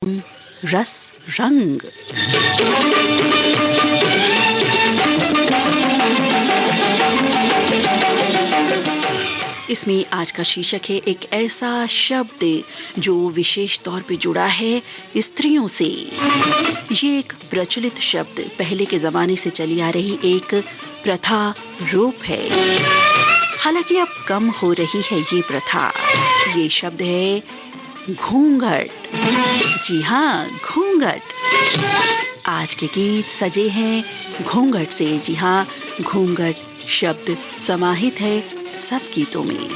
रस रंग। इसमें आज का शीर्षक है एक ऐसा शब्द जो विशेष तौर पे जुड़ा है स्त्रियों से। ये एक प्रचलित शब्द पहले के जमाने से चली आ रही एक प्रथा रूप है। हालांकि अब कम हो रही है ये प्रथा। ये शब्द है घूंघट। जी हाँ, घूंघट। आज के गीत सजे हैं घूंघट से। जी हाँ, घूंघट शब्द समाहित है सब गीतों में।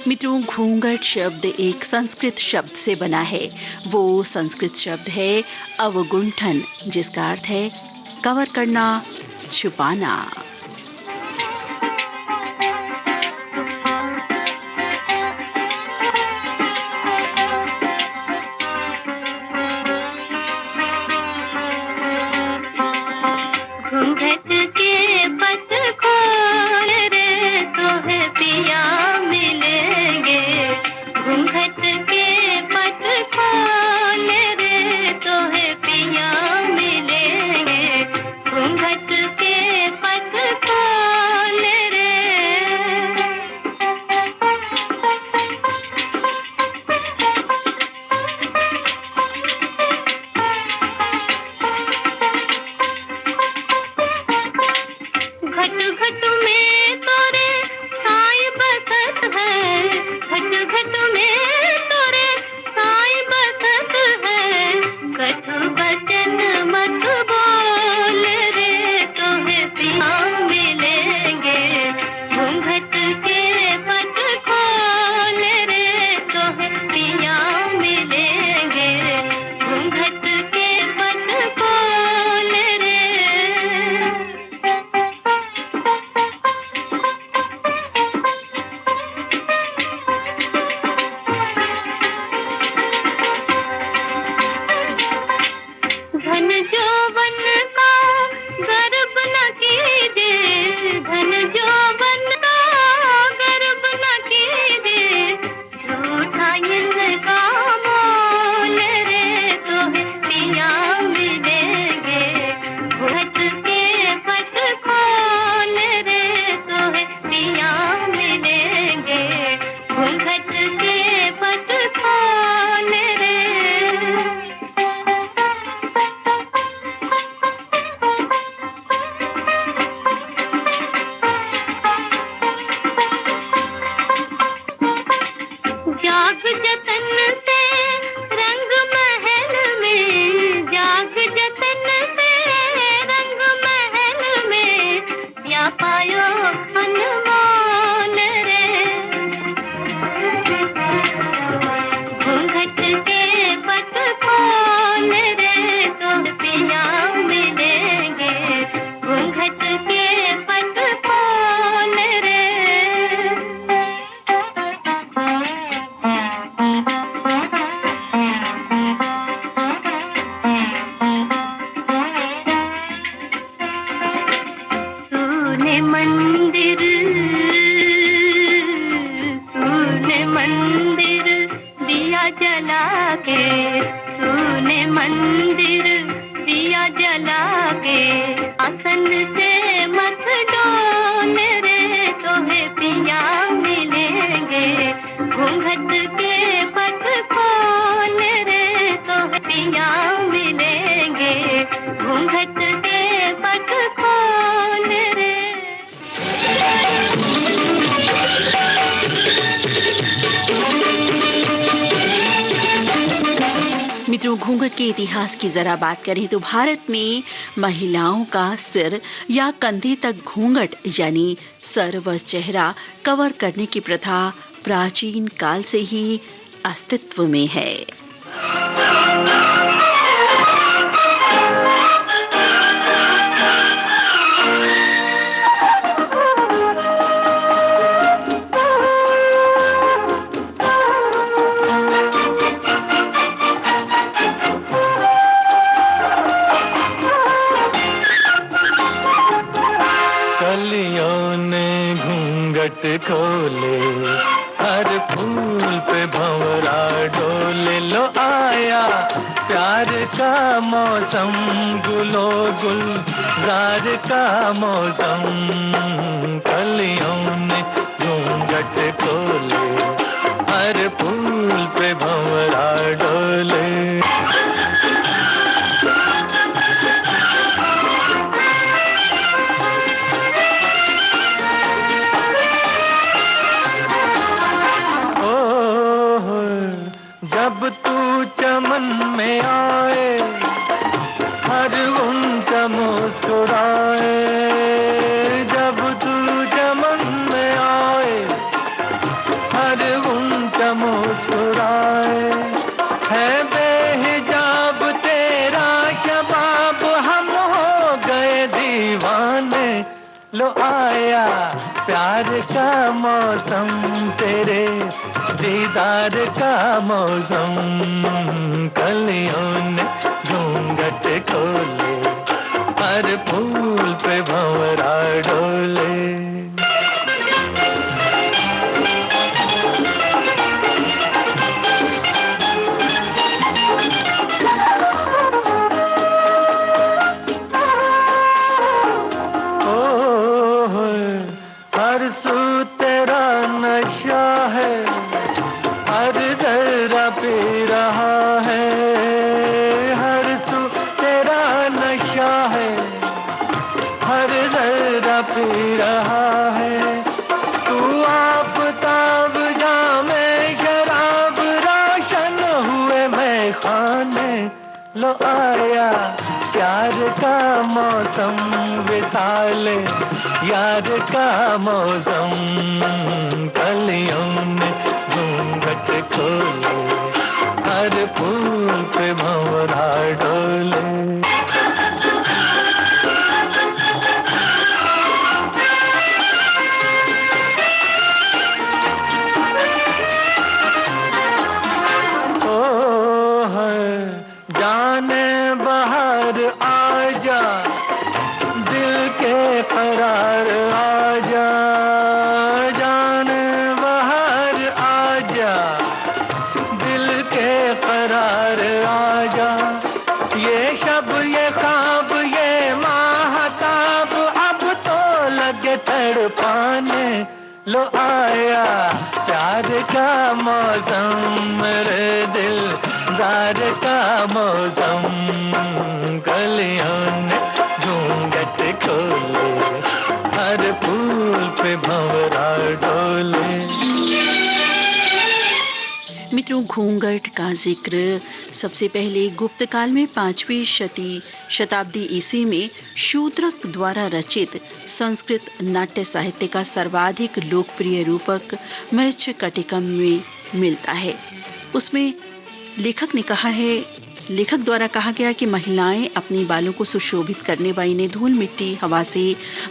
मित्रों, घूंघट शब्द एक संस्कृत शब्द से बना है। वो संस्कृत शब्द है अवगुंठन, जिसका अर्थ है कवर करना, छुपाना। घूंघट के पट जतन से रंग महल में, जाग जतन से रंग महल में, या पायो अनमोल रे। घूंघट के पट खोल रे, तो पिया मिलेंगे। घूंघट के पट खोल रे। तूने मंदिर, तूने मंदिर दिया जला के, तूने मंदिर दिया जला के, आसन से मत डोल रे, तोहे पिया मिलेंगे। घूंघट के पट खोल रे, तोहे पिया मिलेंगे। घूंघट के पट खोल रे। मित्रों, घूंघट के इतिहास की जरा बात करें तो भारत में महिलाओं का सिर या कंधे तक घूंघट यानी सर व चेहरा कवर करने की प्रथा प्राचीन काल से ही अस्तित्व में है। खोले हर फूल पे भंवरा डोले, लो आया प्यार का मौसम, गुलो गुलजार का मौसम। कलियों ने घूंघट खोले हर फूल पे भंवरा डोले। जब तू चमन में आए हर उनका मुस्कुराए, जब तू चमन में आए हर उनका मुस्कुराए। है बेहिजाब तेरा शबाब, हम हो गए दीवाने, लो आया प्यार का मौसम, तेरे दीदार का मौसम। कलियों ने घूंघट खोले हर फूल पे भंवरा डोले। हर सू तेरा नशा है, हर जरा पी रहा है, हर सू तेरा नशा है, हर जरा पी रहा है। तू आफताब जामे शराब, रोशन हुए मैं खाने, लो आया प्यार का मौसम, विसाले यार का मौसम। कलियों ने घूंघट खोले हर फूल पे भंवरा डोले। जाने बाहर आजा, दिल के करार आजा, जाने बाहर आजा, दिल के करार आजा। ये शब ये ख्वाब ये माहताब, अब तो लगे तड़पाने, लो आया प्यार का मौसम, मेरे दिल दार का मौसम। कलियों ने घूंघट खोले हर फूल पे भंवरा डोले। मित्रों, घूंघट का जिक्र सबसे पहले गुप्त काल में 5वीं शताब्दी ईस्वी में शूद्रक द्वारा रचित संस्कृत नाट्य साहित्य का सर्वाधिक लोकप्रिय रूपक मृच्छकटिकम में मिलता है। उसमें लेखक द्वारा कहा गया कि महिलाएं अपने बालों को सुशोभित करने व इन्हें धूल मिट्टी हवा से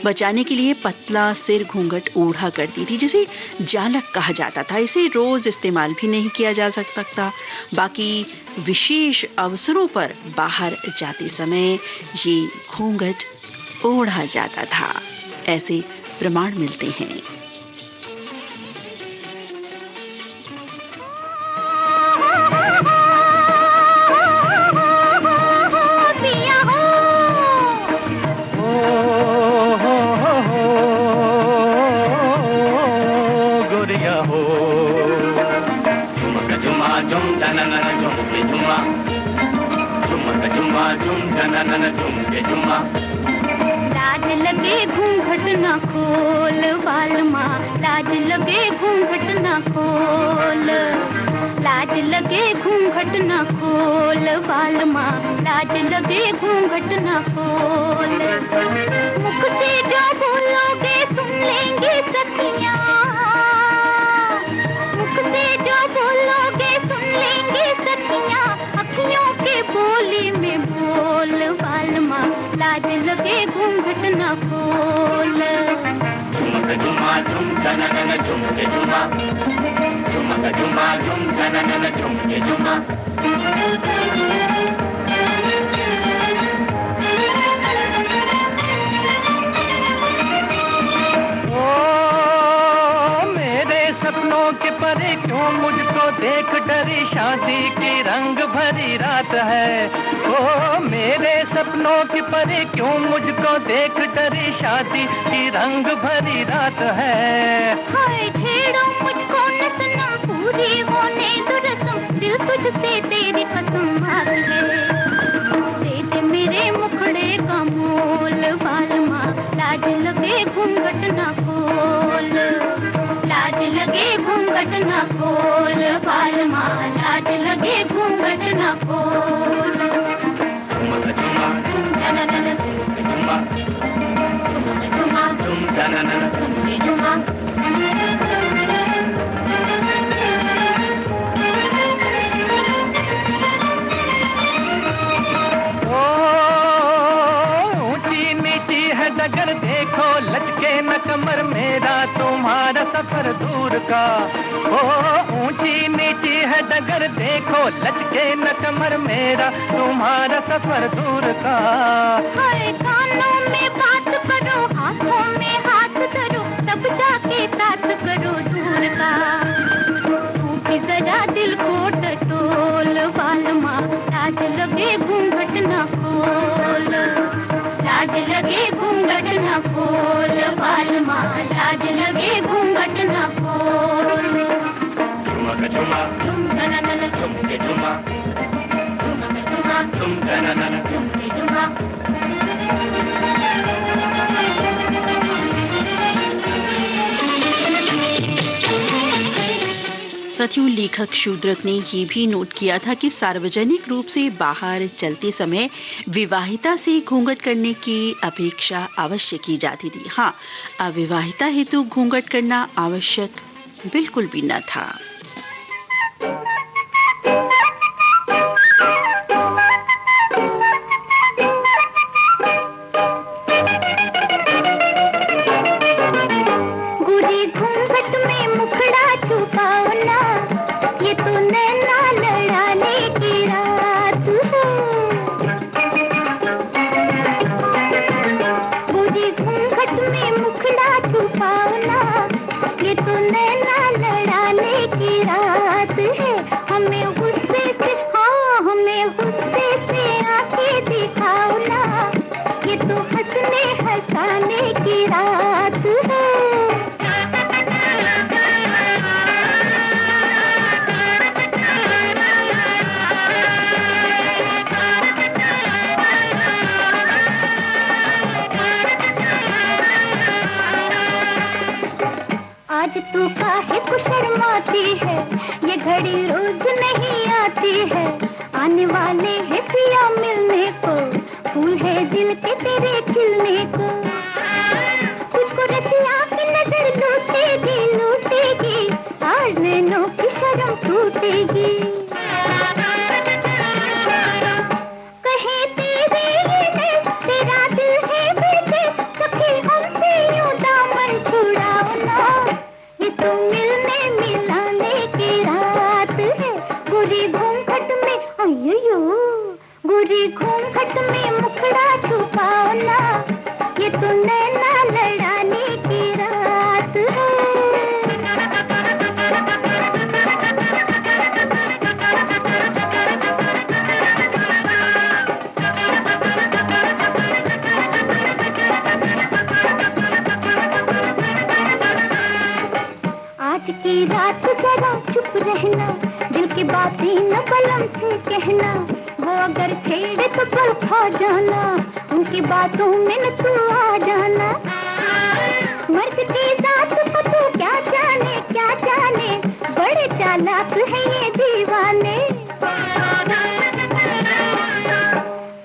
बचाने के लिए पतला सिर घूंघट ओढ़ा करती थी, जिसे जालक कहा जाता था। इसे रोज इस्तेमाल भी नहीं किया जा सकता था, बाकी विशेष अवसरों पर बाहर जाते समय ये घूंघट ओढ़ा जाता था, ऐसे प्रमाण मिलते हैं। लाज लगे घूंघट न खोल बालमा, लाज लगे घूंघट न खोल, लाज लगे घूंघट न खोल बालमा, लाज लगे घूंघट न खोल। मुख से जो बोलोगे सुन लेंगे सखियां, मुख से जो बोलोगे सुन लेंगे सखियां, अखियों के बोली में बोल बालमा, लाज लगे घूंघट न खोल। झुमक झुमा झुम झनन झुमके झुमा, झुमक झुमा झुम झनन झुमके झुमा। सपनों के परे क्यों मुझको देख डरी, शादी की रंग भरी रात है। ओ मेरे सपनों के परे क्यों मुझको देख डरी, शादी की रंग भरी रात है। हाय छेड़ो मुझको न सनम, पूरी होने दो रस्म, दिल तुझसे तेरी कसम हाथ है। दे दे मेरे मुखड़े का मोल बालमा, लाज लगे घूंघट न खोल, लाज लगे घूंघट न खोल बालमा, लाज लगे घूंघट न खोल। झुमक झुमा झुम झनन झुमके झुमा, झुमक झुमा झुम झनन झुमके झुमा। डगर देखो लचके न कमर मेरा, तुम्हारा सफर दूर का। ओ ऊंची नीची है डगर देखो लचके न कमर मेरा, तुम्हारा सफर दूर का। हाय कानों में बात करो, हाथों में हाथ धरो, तब जाके साथ करो दूर का। तू भी जरा दिल को टटोल बालमा, लाज लगे घूंघट न खोल, लाज लगे घूंघट न खोल बालमा, लाज लगे घूंघट न खोल। झुमक झुमा झुम झनन झुमके झुमा, झुमक झुमा झुम झनन झुमके झुमा। साथियों, लेखक शूद्रक ने ये भी नोट किया था कि सार्वजनिक रूप से बाहर चलते समय विवाहिता से घूंघट करने की अपेक्षा अवश्य की जाती थी। हाँ, अविवाहिता हेतु घूंघट करना आवश्यक बिल्कुल भी न था। एक शर्माती है, ये घड़ी रोज नहीं आती है। आने वाले हैं पिया मिलने को, फूल है दिल के तेरे खिलने को। तुझको रसिया की नजर लूटेगी लूटेगी, आज नैनों की शर्म टूटेगी। कहीं तेरे लिए तेरा दिल है बेटे, सखी हमसे यूं दामन छुड़ाओ ना। ये तो मिलने मिलाने की रात है, गोरी घूंघट में अय्यो, गोरी घूंघट में मुखड़ा छुपाओ ना। ये तो नैना लड़ाने की रात है। आज की रात जरा चुप रहना, दिल की बातें न कलम से कहना। वो अगर छेड़े तो पल खा जाना, उनकी बातों में न तू आ जाना। मर्द की जात को तू क्या जाने, बड़े चालाक है ये दीवाने।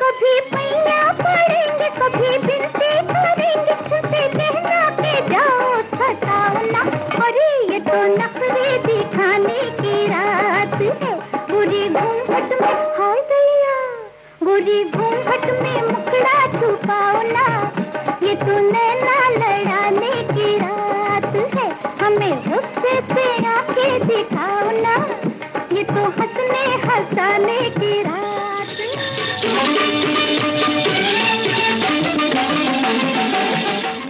कभी पैया पड़ेंगे, कभी बिनती करेंगे, छुपे कहना के जाओ सताओ ना। अरे ये तो नखरे दिखाने की रात है, गोरी घूंघट में हाय दैया, गोरी घूंघट में मुखड़ा छुपाओ ना। ये तो नैना लड़ाने की रात है, हमें गुस्से से आंखें दिखाओ ना। ये तो हंसने हंसाने की रात है।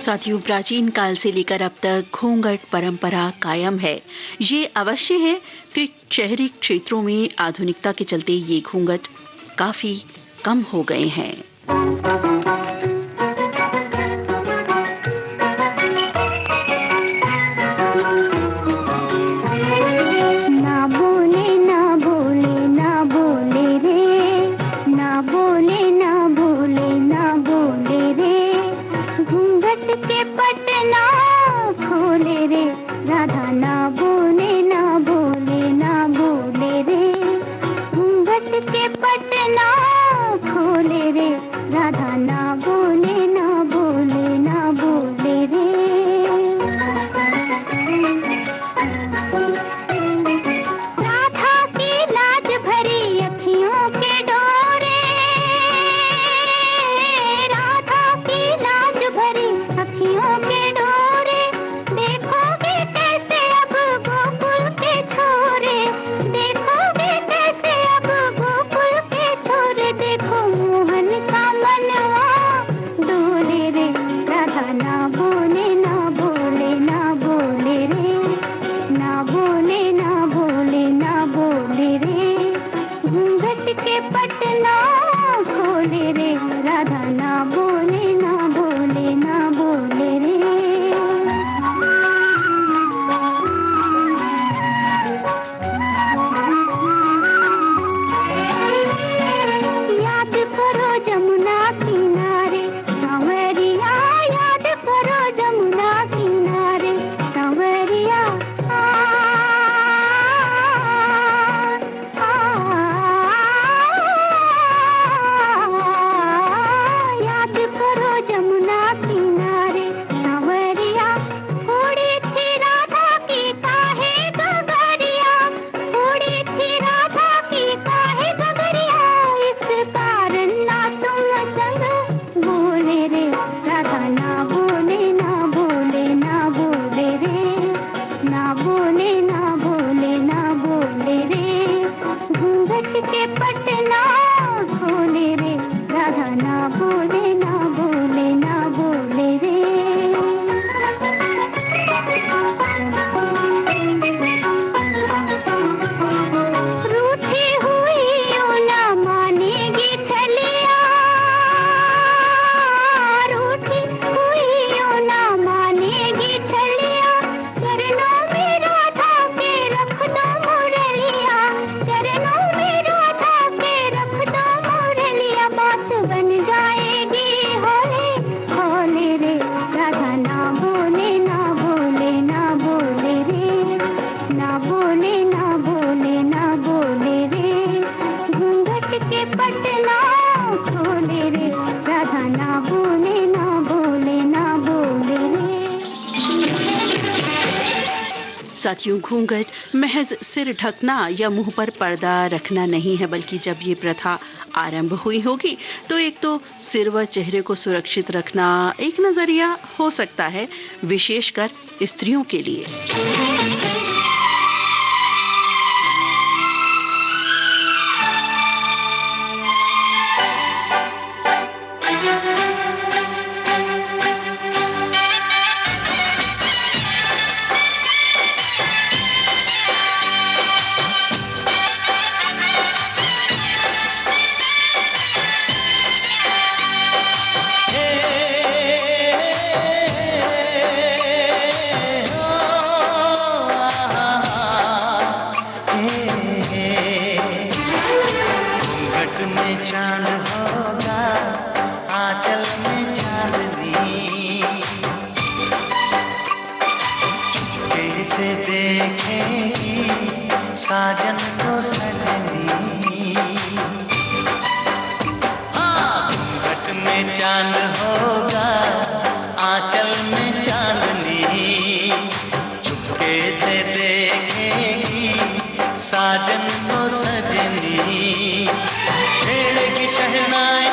साथियों, प्राचीन काल से लेकर अब तक घूंघट परंपरा कायम है। ये अवश्य है कि शहरी क्षेत्रों में आधुनिकता के चलते ये घूंघट काफी कम हो गए हैं। ना बोले ना बोले ना बोले रे, ना बोले ना बोले ना बोले रे, घूंघट के पटना खोले रे, राधा ना बोले ना बोले ना बोले रे, घूंघट के पटना खोले रे, राधा ना बोले ना बोले ना बोले रे। राधा की लाज भरी अखियों के डोरे, राधा की लाज भरी अखियों के डोरे, देखोगे कैसे अब साथियों, घूंघट महज सिर ढकना या मुंह पर पर्दा रखना नहीं है, बल्कि जब ये प्रथा आरंभ हुई होगी तो एक तो सिर व चेहरे को सुरक्षित रखना एक नजरिया हो सकता है, विशेषकर स्त्रियों के लिए। साजन को सजनी, घूंघट में चांद होगा, आंचल में चांदनी, चुपके से देखेगी साजन को सजनी। छेड़ेगी शहनाई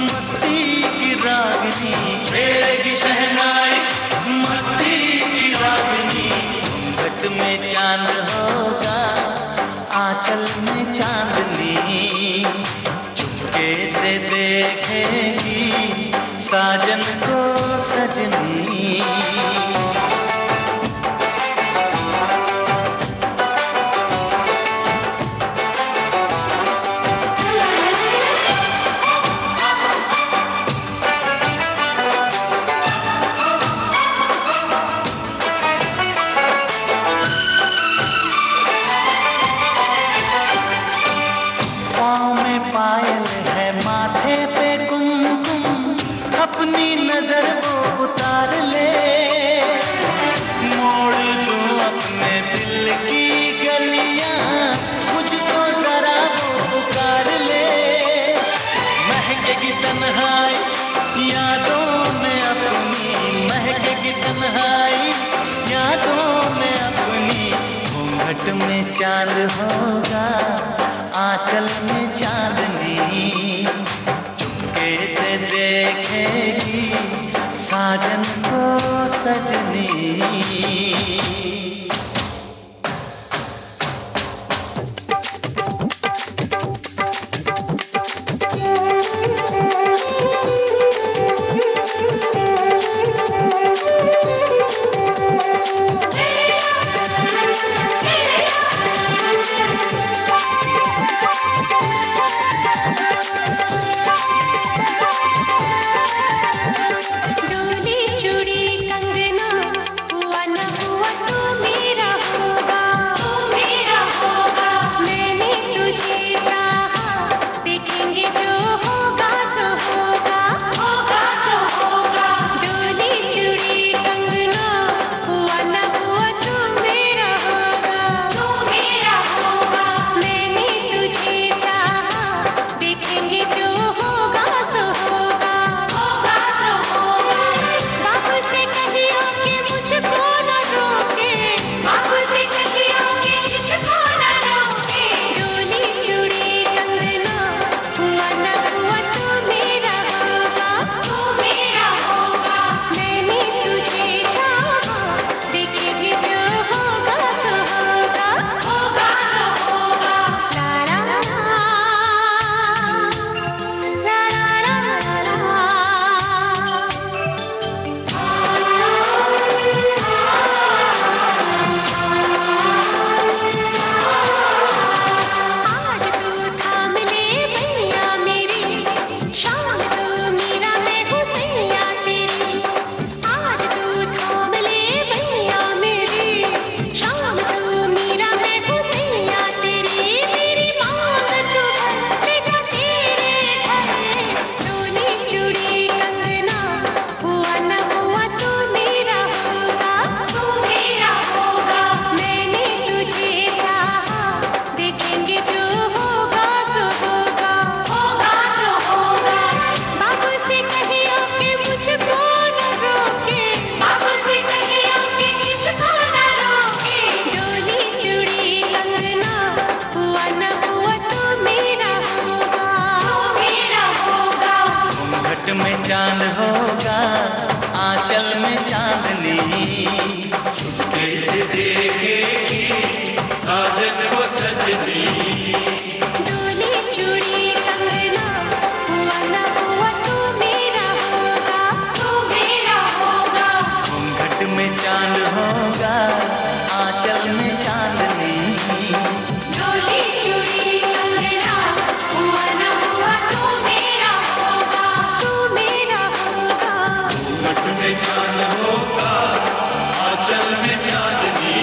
मस्ती की रागनी, छेड़ेगी शहनाई मस्ती की रागनी। घूंघट में चांद होगा, आंचल में चांदनी, चुपके से देखेगी साजन को सजनी। पायल है माथे पे कुमकुम, अपनी नजर वो उतार ले, मोड़ दूं अपने दिल की गलियां, मुझको जरा वो पुकार ले। महकेगी तन्हाई यादों में अपनी, महकेगी तन्हाई यादों में अपनी। घूंघट में चांद होगा, आंचल में चांदनी, चुपके से देखेगी साजन को सजनी। डोली चूड़ी कंगना हुआ न हुआ तो डोली चूड़ी कंगना हुआ ना हुआ तू मेरा होगा, तू मेरा होगा। घूंघट में चांद होगा, आंचल में चांदनी। डोली चूड़ी कंगना हुआ ना हुआ तू मेरा होगा, तू मेरा होगा। घूंघट में चांद होगा, आंचल में चांदनी।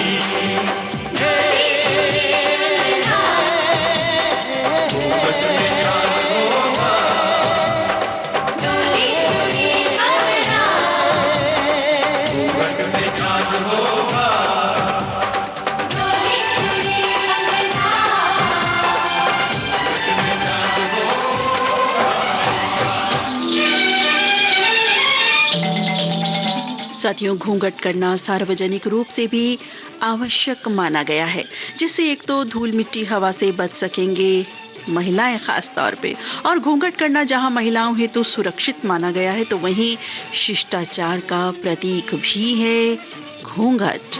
साथियों, घूंघट करना सार्वजनिक रूप से भी आवश्यक माना गया है, जिससे एक तो धूल मिट्टी हवा से बच सकेंगे महिलाएं खास तौर पे, और घूंघट करना जहां महिलाओं हेतु सुरक्षित माना गया है, तो वहीं शिष्टाचार का प्रतीक भी है घूंघट।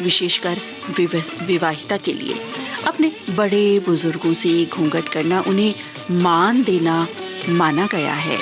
विशेषकर विवाहिता के लिए अपने बड़े बुजुर्गों से घूंघट करना उन्हें मान देना माना गया है।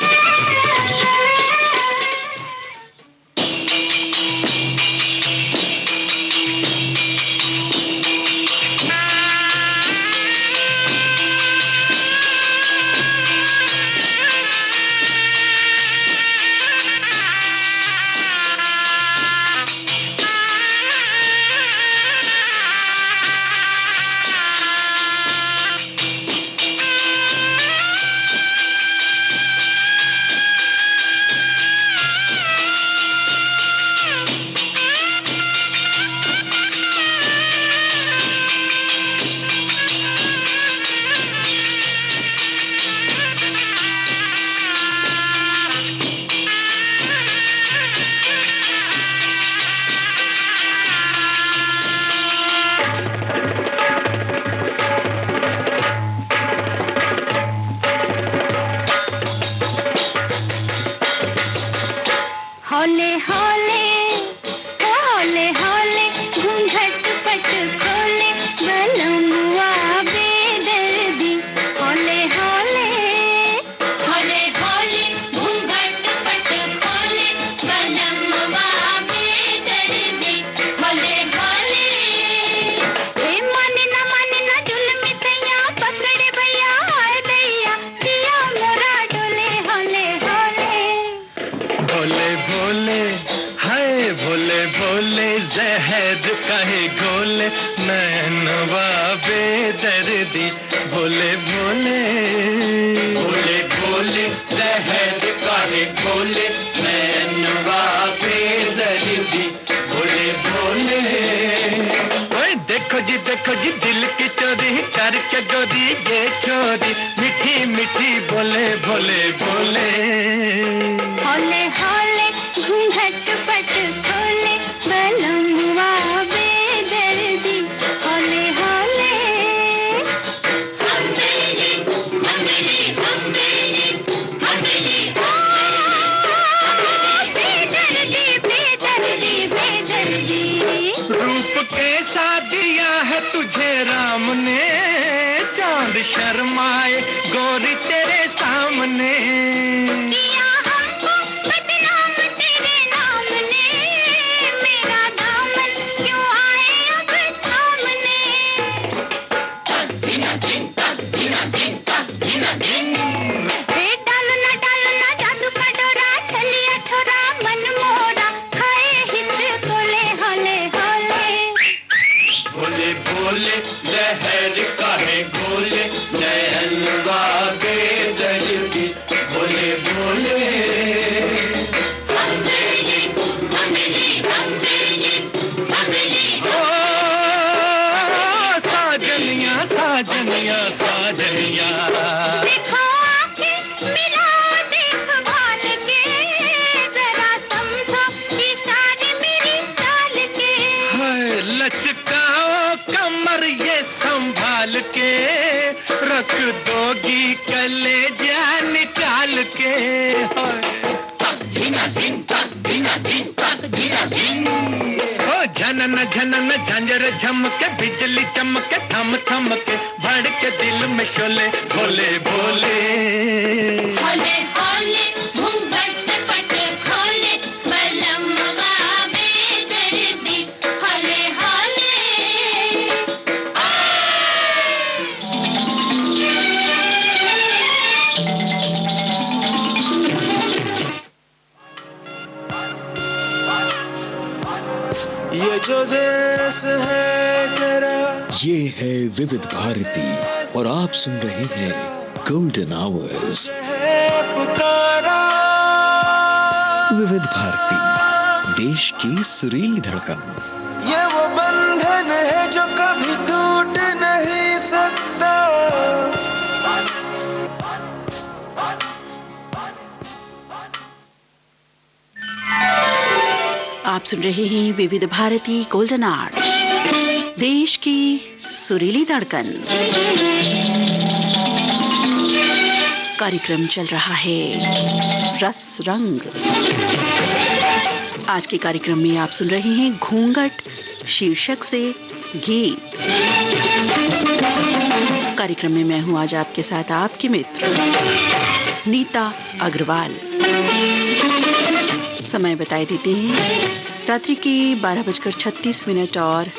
हौले हौले हौले हौले घूंघट पट खोले बलमुआ बेदर्दी। हौले हौले हौले हौले घूंघट पट खोले बलमुआ बेदर्दी। हौले हौले माने ना जुल्म सैया पकड़े भैया हाय दैया जिया मोरा डोले। हौले हौले भोले भोले हाय भोले भोले जहर काहे घोले नैनवा बेदर्दी। भोले भोले भोले भोले जहर काहे घोले नैनवा बेदर्दी। भोले भोले ओए देखो जी दिल की चोरी करके गोरी ये छोरी मीठी मीठी बोले भोले भोले। हौले हौले घूंघट पट खोले बलमुआ बेदर्दी। हौले हौले हमेली हमेली हमेली हमेली बेदर्दी बेदर्दी बेदर्दी। रूप कैसा दिया है तुझे राम ने, चांद शर्माए गोरी तेरे सामने। किया हमको बदनाम तेरे नाम ने, मेरा दामन क्यों आए अब सामने। डालना जादू का डोरा छलिया छोरा मन मोरा खाए हिच कोले। हौले हौले भोले भोले जहर काहे घोले नैनवा बेदर्दी। भोले भोले हमेली हमेली हमेली हमेली। ओ साजनिया साजनिया साजनिया। देखो आंखें मिला देख भाल के, जरा समझो इशारे मेरी चाल के। हाय लचकाओ कमर ये संभाल के, रख दोगी कलेजा निकाल के। हाय दिन दिन दिन दिन झनन झनन झांझर झमके बिजली चमके थम थम के भड़के दिल में शोले भोले भोले भोले भोले घूंघट पट खोले बलम बाबे दर्दी होले होले ये जो देश है तेरा, ये है विविध भारती और आप सुन रहे हैं गोल्डन आवर्स। पुकारा विविध भारती, देश की सुरीली धड़कन। ये वो बंधन है जो कभी टूट नहीं सकता। आप सुन रहे हैं विविध भारती गोल्डन आवर्स, देश की सुरीली धड़कन। कार्यक्रम चल रहा है रस रंग। आज के कार्यक्रम में आप सुन रहे हैं घूंघट शीर्षक से गीत। कार्यक्रम में मैं हूं आज आपके साथ आपकी मित्र नीता अग्रवाल। समय बताए देते हैं रात्रि के 12:36 और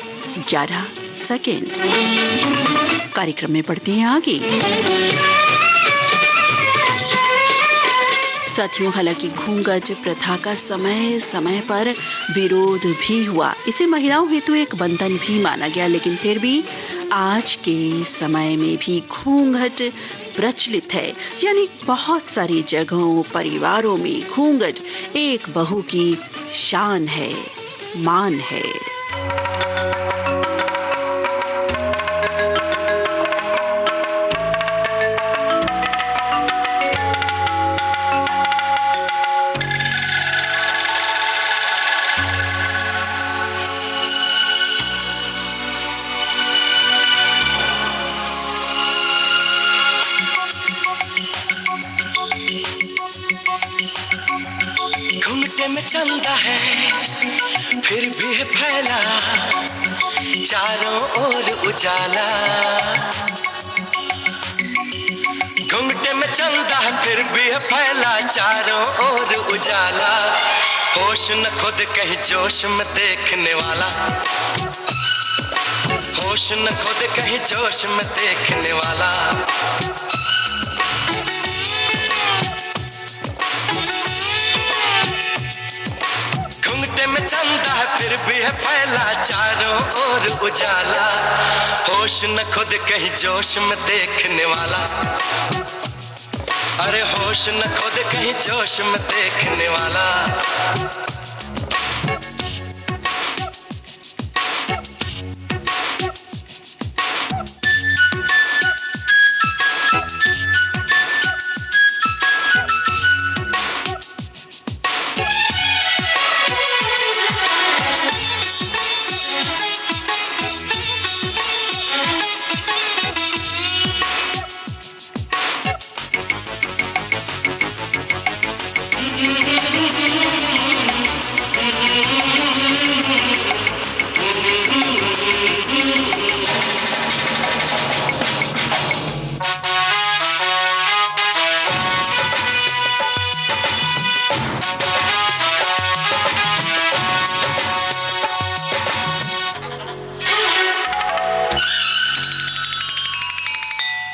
11 सेकेंड। कार्यक्रम में बढ़ते हैं आगे। साथियों, हालांकि घूंघट प्रथा का समय समय पर विरोध भी हुआ, इसे महिलाओं हेतु एक बंधन भी माना गया, लेकिन फिर भी आज के समय में भी घूंघट प्रचलित है। यानी बहुत सारी जगहों, परिवारों में घूंघट एक बहू की शान है, मान है। घुंघटे में चंदा है फिर भी है फैला चारों ओर उजाला। घुंघटे में चंदा है फिर भी है फैला चारों ओर उजाला। होश न खुद कहीं जोश में देखने वाला, होश न खुद कहीं जोश में देखने वाला। घुंघटे में चंदा है फिर भी है फैला चारों ओर उजाला। होश न खुद कहीं जोश में देखने वाला, अरे होश न खुद कहीं जोश में देखने वाला।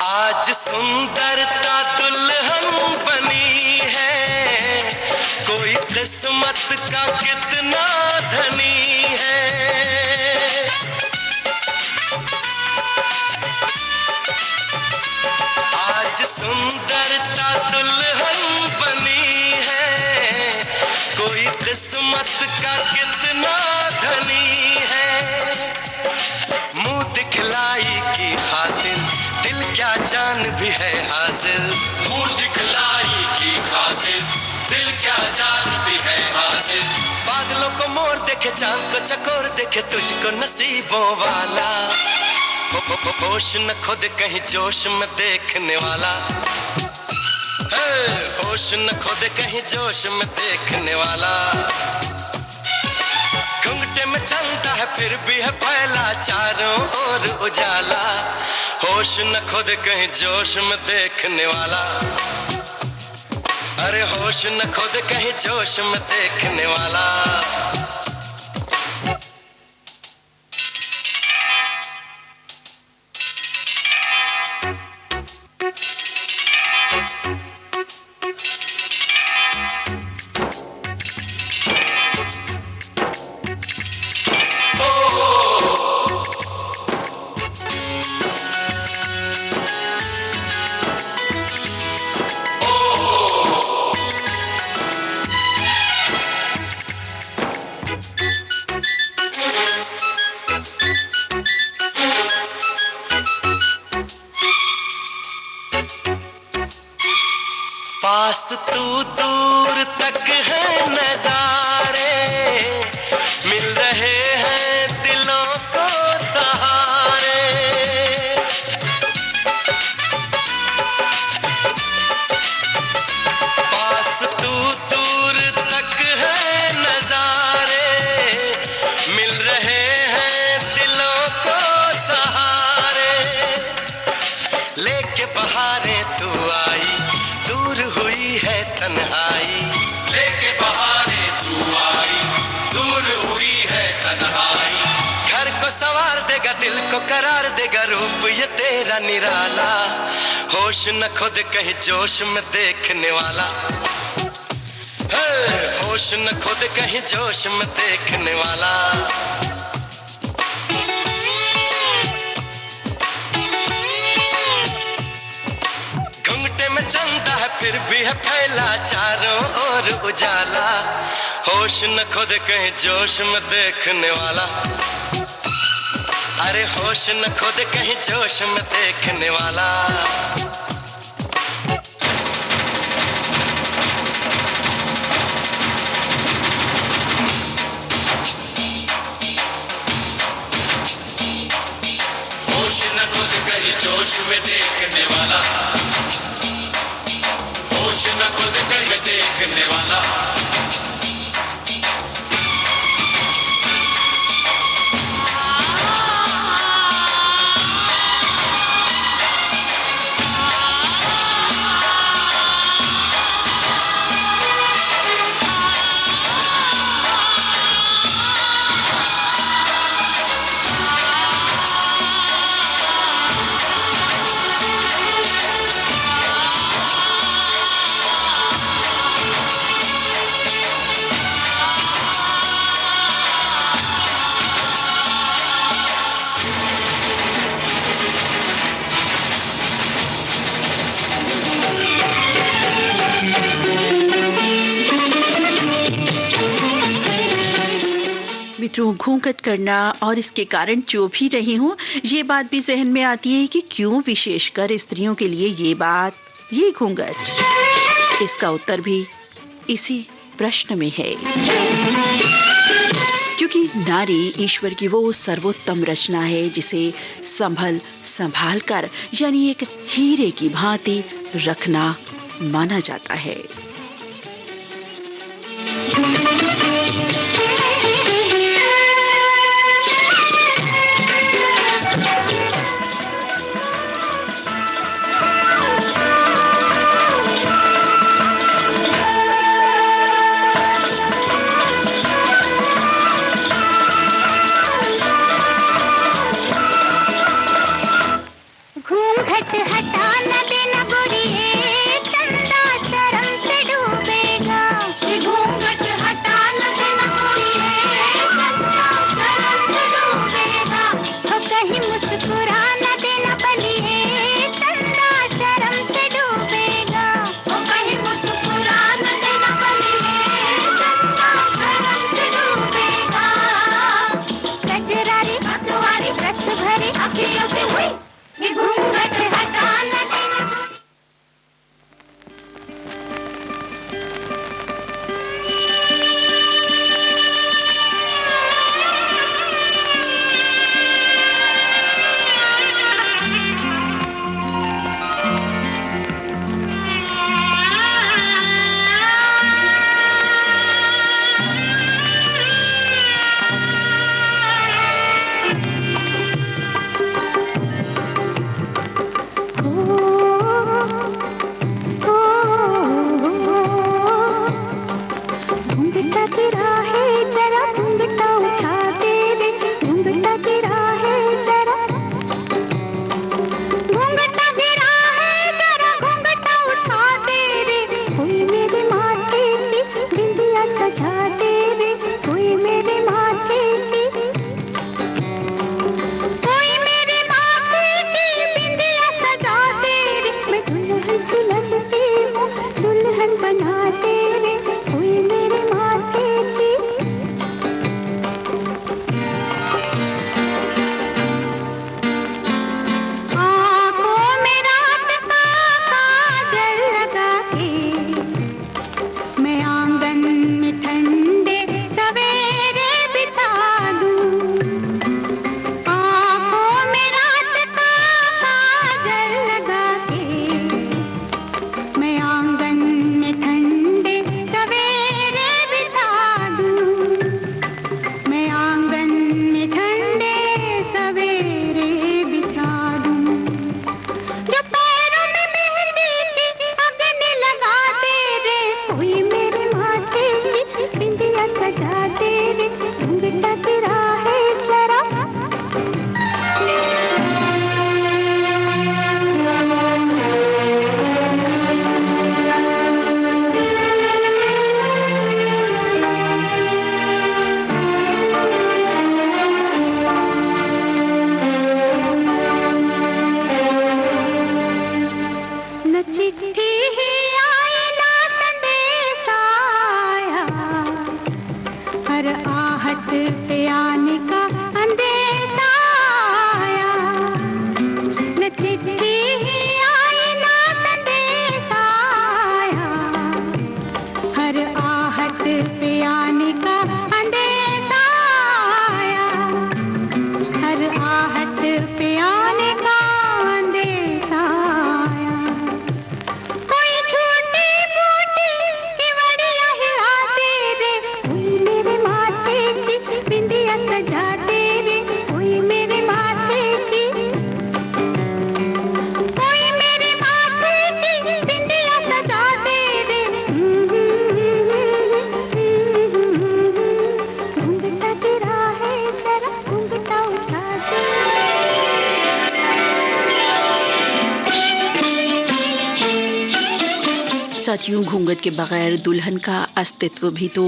आज सुंदरता दुल्हन बनी है, कोई किस्मत का कितना धनी है। आज सुंदरता दुल्हन बनी है, कोई किस्मत का कितना धनी है। मुंह दिखलाई की खातिर दिल क्या जान भी है हाजिर। मुंह दिखलाई की खातिर दिल क्या जान भी है हाजिर। बादलों को मोर देखे, चांद को चकोर देखे, तुझको नसीबों वाला। होश न खुद कहीं जोश में देखने वाला, होश न खुद कहीं जोश में देखने वाला। घुंघटे में चलता है फिर भी है फैला चारों ओर उजाला, होश न खुद कहीं जोश में देखने वाला, अरे होश न खुद कहीं जोश में देखने वाला। पास तू दूर तक है नजारे, मिल रहे हैं दिलों को सहारे। पास तू दूर तक है नजारे, मिल रहे हैं दिलों को सहारे। लेके बहारें तू आई, दूर हुई है तन्हाई, लेके बहारें तू आई, दूर हुई है तन्हाई। घर को संवार देगा, दिल को करार देगा, रूप ये तेरा निराला, होश न खुद कहीं जोश में देखने वाला, होश न खुद कहीं जोश में देखने वाला। में चंदा है फिर भी है फैला चारों ओर उजाला, होश न खुद कहीं जोश में देखने वाला, अरे होश न खुद कहीं जोश में देखने वाला। होश न खुद कहीं जोश में देखने वाला, होश न खुद कहीं देखने वाला। मित्रों, घूंघट करना और इसके कारण जो भी रही हूँ, ये बात भी जहन में आती है कि क्यों विशेषकर स्त्रियों के लिए ये घूंघट। इसका उत्तर भी इसी प्रश्न में है, क्योंकि नारी ईश्वर की वो सर्वोत्तम रचना है जिसे संभाल कर यानी एक हीरे की भांति रखना माना जाता है। घूंघट हटा न देना गोरिये, चंदा शर्म से साथियों, घूंघट के बगैर दुल्हन का अस्तित्व भी तो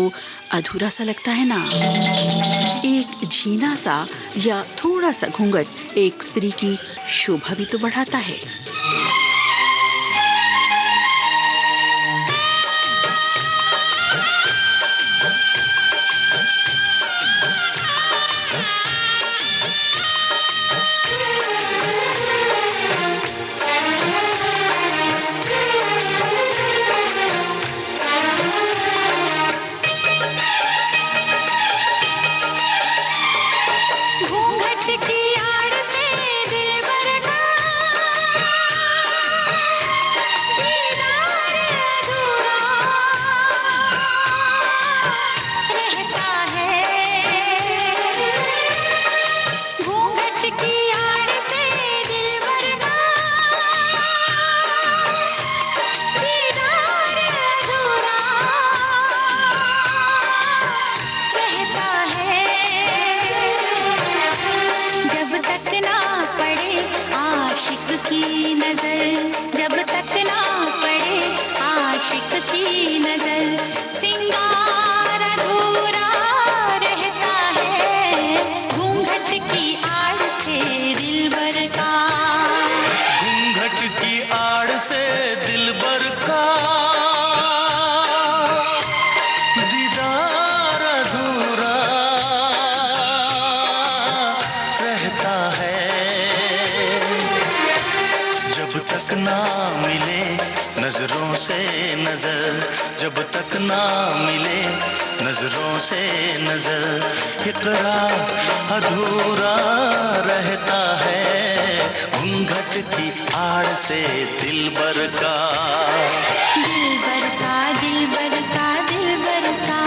अधूरा सा लगता है ना। एक झीना सा या थोड़ा सा घूंघट एक स्त्री की शोभा भी तो बढ़ाता है। नजरों से नजर, जब तक ना मिले नजरों से नजर, इकरार अधूरा रहता है घूंघट की आड़ से दिलबर का। दिलबर का दिलबर का दिलबर का,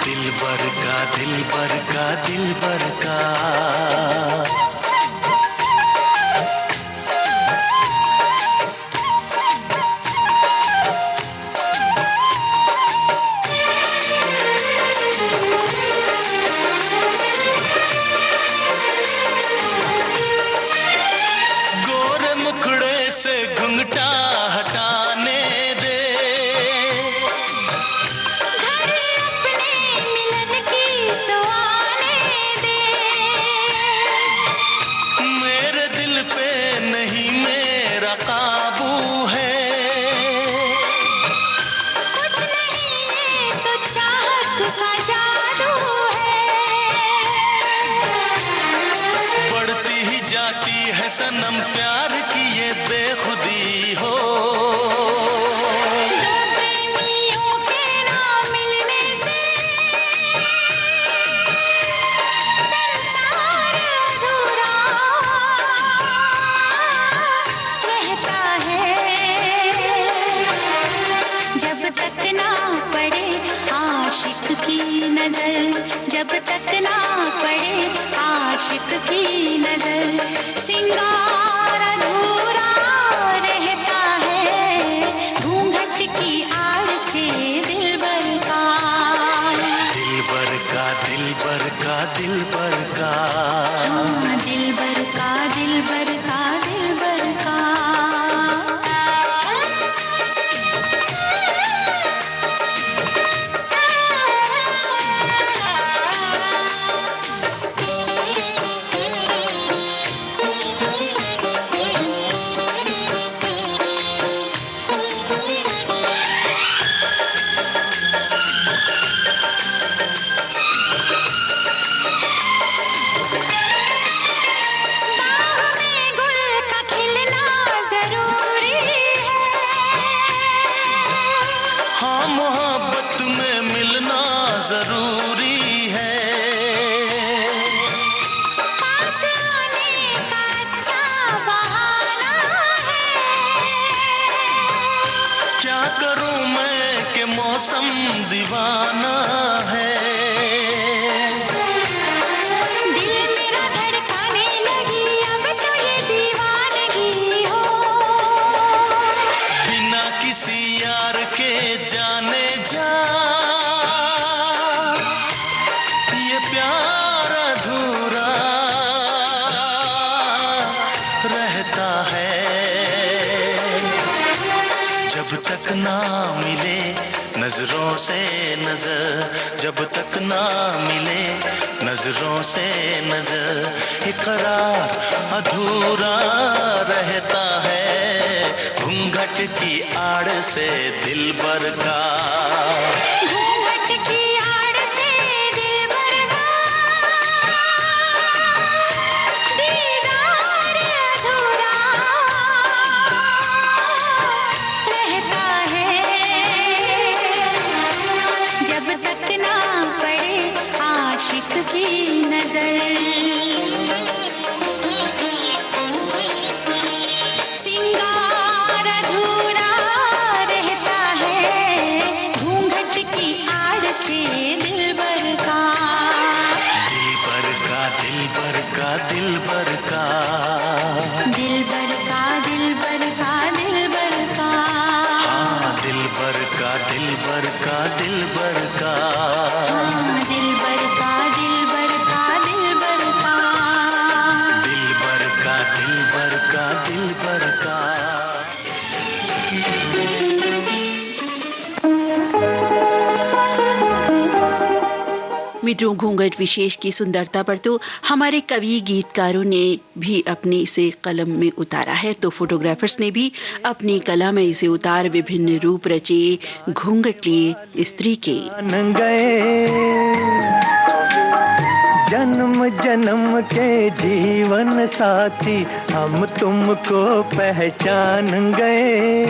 दिलबर का दिलबर का दिलबर का। सनम प्यार की ये बेखुदी हो, दो प्रेमियों के ना मिलने से संसार अधूरा रहता है। जब तक ना पड़े आशिक की नजर, जब तक ना पड़े आशिक की नजर, सिंगार अधूरा रहता है घूंघट की आड़ से दिलबर का। दिलबर का दिलबर का दिलबर का, हाँ, दिलबर का दिलबर का दिलबर का। जरूरी है, पास आने का अच्छा बहाना है। क्या करूं मैं कि मौसम दीवाना है। दिल मेरा धड़काने लगी अब तो ये दीवानगी हो, बिना किसी यार के जाने जा प्यार अधूरा रहता है। जब तक तक ना मिले नजरों से नजर, जब तक ना मिले नजरों से नजर, इकरार अधूरा रहता है घूंघट की आड़ से दिलबर का। घूंघट की आड़ से दिलबर का दीदार अधूरा रहता है, जब तक ना पड़े आशिक की नजर। सिंगार अधूरा रहता है घूंघट की आड़ से दिलबर का। दिलबर का दिलबर का दिलबर का, दिलबर का दिलबर का दिलबर का, हाँ दिलबर का दिलबर का दिलबर का। हाँ दिलबर का दिलबर का दिलबर का, दिलबर का दिलबर का दिलबर का। मित्रों, घूंघट विशेष की सुंदरता पर तो हमारे कवि गीतकारों ने भी अपने इसे कलम में उतारा है, तो फोटोग्राफर्स ने भी अपनी कला में इसे उतार विभिन्न रूप रचे घूंघट लिए स्त्री के। जन्म जन्म के जीवन साथी हम तुमको पहचान गए,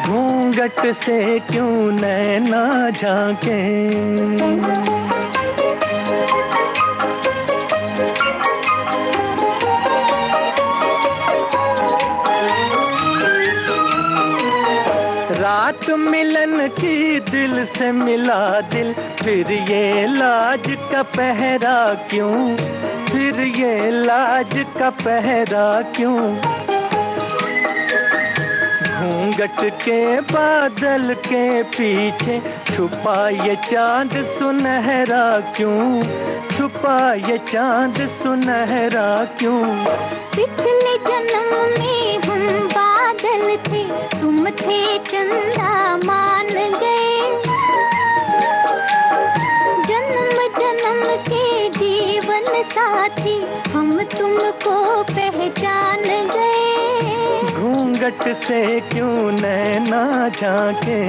घूंघट से क्यों नैना झांके। रात मिलन की दिल से मिला दिल, फिर ये लाज का पहरा क्यों, फिर ये लाज का पहरा क्यों। घूंघट के बादल के पीछे छुपा ये चांद सुनहरा क्यों, छुपा ये चांद सुनहरा क्यों। पिछले जन्म में हम बादल थे, तुम थे चंदा मान गए। जन्म जन्म के जीवन साथी हम तुमको पहचान गए। घूंघट से क्यों नैना झांके।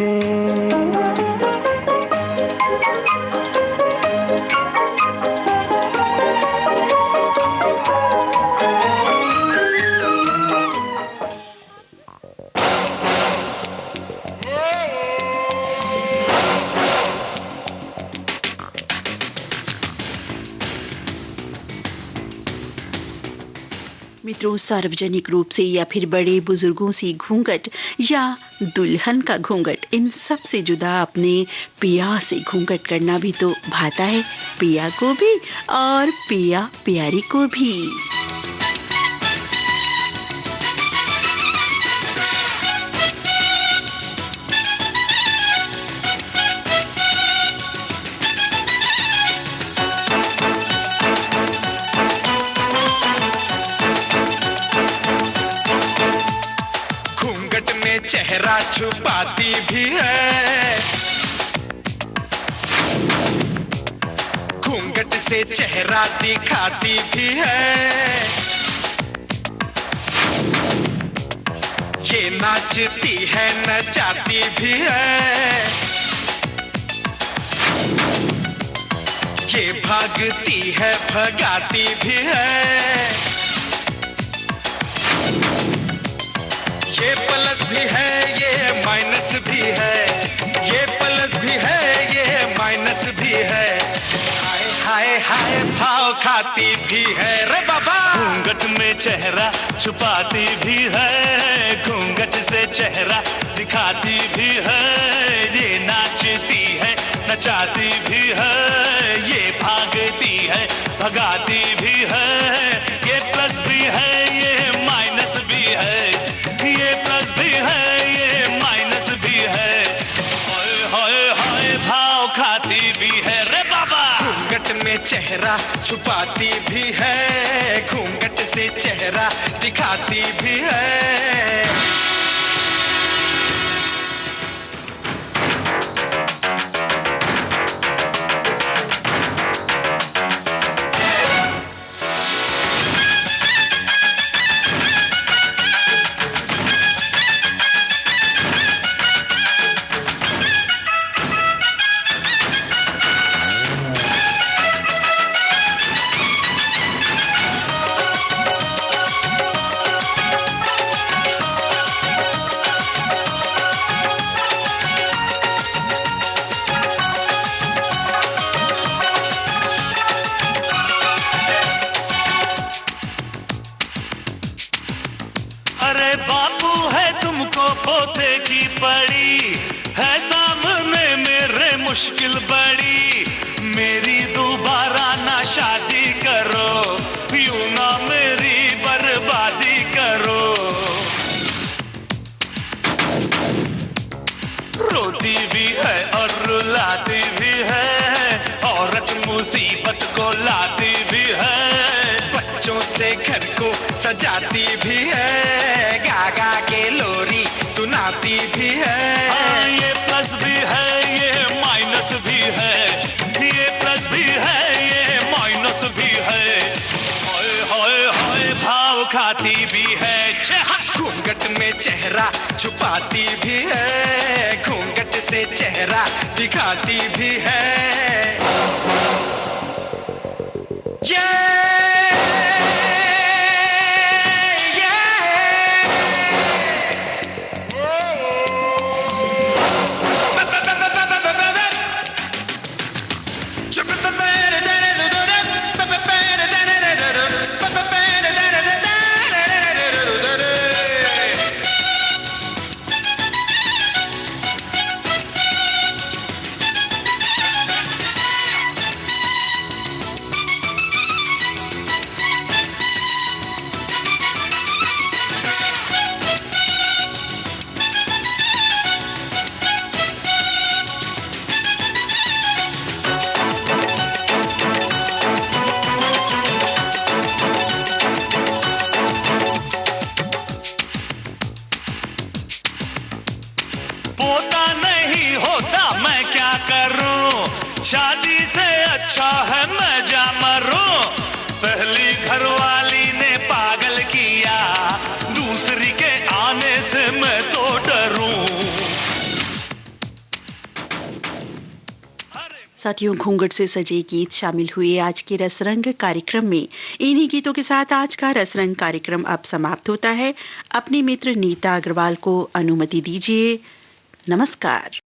मित्रों, सार्वजनिक रूप से या फिर बड़े बुजुर्गों से घूंघट या दुल्हन का घूंघट, इन सब से जुदा अपने पिया से घूंघट करना भी तो भाता है, पिया को भी और पिया प्यारी को भी। चेहरा छुपाती भी है, घूंघट से चेहरा दिखाती भी है। ये नाचती है नचाती भी है, ये भागती है भगाती भी है। ये प्लस भी है ये माइनस भी है, ये प्लस भी है ये माइनस भी है। हाय हाय हाय भाव खाती भी है रे बाबा। घूंघट में चेहरा छुपाती भी है, घूंघट से चेहरा दिखाती भी है। ये नाचती है नचाती भी है, ये भागती है भगाती भी है। ये प्लस भी है ये माइनस भी है, ये प्लस भी है ये माइनस भी है। हाय हाय हाय भाव खाती भी है रे बाबा। घूंघट में चेहरा छुपाती भी है, घूंघट से चेहरा दिखाती भी है। बापू है तुमको पोते की पड़ी, है सामने मेरे मुश्किल बड़ी, मेरी दोबारा ना शादी करो, यूं ना मेरी बर्बादी करो। रोती भी है और रुलाती भी है, औरत मुसीबत को लाती भी है, बच्चों से घर को सजाती भी है, गा गा के लोरी सुनाती भी है। ये प्लस भी है ये माइनस भी है, ये प्लस भी है ये माइनस भी है, हाय हाय हाय भाव खाती भी है, घूंघट में चेहरा छुपाती भी है, घूंघट से चेहरा दिखाती भी है। पोता नहीं होता मैं क्या करूं, शादी से अच्छा है मैं जा मरूं, पहली घरवाली ने पागल किया, दूसरी के आने से मैं तो डरूं। साथियों, घूंघट से सजे गीत शामिल हुए आज के रसरंग कार्यक्रम में। इन्हीं गीतों के साथ आज का रसरंग कार्यक्रम अब समाप्त होता है। अपने मित्र नीता अग्रवाल को अनुमति दीजिए। नमस्कार।